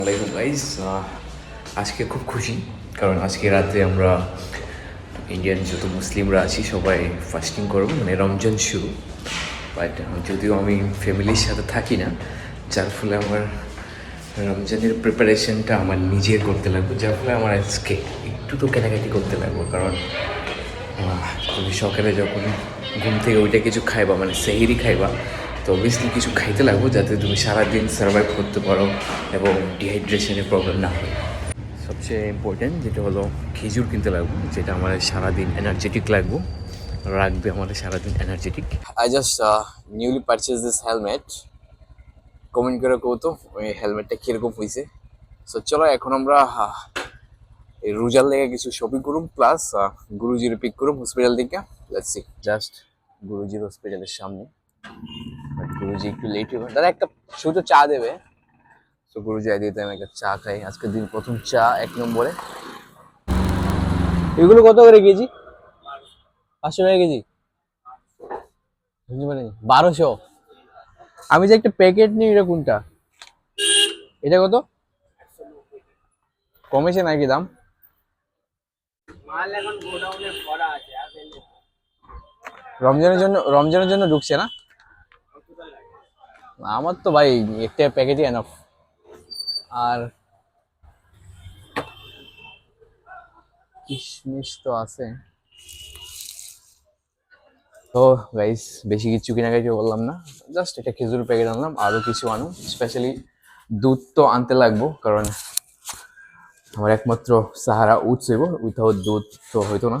আসসালামাইকুম গাইজ। আজকে খুব খুশি, কারণ আজকে রাতে আমরা ইন্ডিয়ান যত মুসলিমরা আছি সবাই ফাস্টিং করবো, মানে রমজান শুরু। বাট যদিও আমি ফ্যামিলির সাথে থাকি না, যার ফলে আমার রমজানের প্রিপারেশনটা আমার নিজের করতে লাগবে, যার ফলে আমার আজকে একটু তো কেনাকাটি করতে লাগবে। কারণ তুমি সকালে যখন ঘুম থেকে ওইটা কিছু খাইবা, মানে সেহেরি খাইবা, তো অবভিয়াসলি কিছু খাইতে লাগবো যাতে তুমি সারাদিন সার্ভাইভ করতে পারো এবং ডিহাইড্রেশনের প্রবলেম না হয়। সবচেয়ে ইম্পর্টেন্ট যেটা হলো খেজুর কিনতে লাগবো, যেটা আমার সারাদিন এনার্জেটিক লাগবো, রাখবে আমাদের সারাদিন energetic. I just newly purchase this helmet. Comment করে কৌতো ওই হেলমেটটা কীরকম হয়েছে। সো চলো এখন আমরা এই রোজার লেগে কিছু শপিং করুম, প্লাস গুরুজির পিক করুম হসপিটাল থেকে। Let's see. জাস্ট গুরুজির হসপিটালের সামনে, গুরুজি একটু লেট হবে। দাদা একটা শুধু চা দেবে। তো গুরুজি আইডিতে আমি একটা চা খাই, আজকের দিন প্রথম চা 1 নম্বরে। এগুলো কত করে কেজি? 500 টাকা কেজি? 1200? আমি যে একটা প্যাকেট নিই, এটা কোনটা? এটা কত? কমেছে নাকি দাম? রমজানের জন্য ঢুকছে না? আমার তো ভাই একটা প্যাকেটই এনাফ। আর কিশমিশ তো আছে। তো গাইস বেশি কিছু কেনাকাটি করলাম না, জাস্ট একটা খেজুর প্যাকেট আনলাম, আরও কিছু আনো। স্পেশালি দুধ তো আনতে লাগবো, কারণ আমার একমাত্র সাহারা উৎস হইব, উইথাউট দুধ তো হইতো না।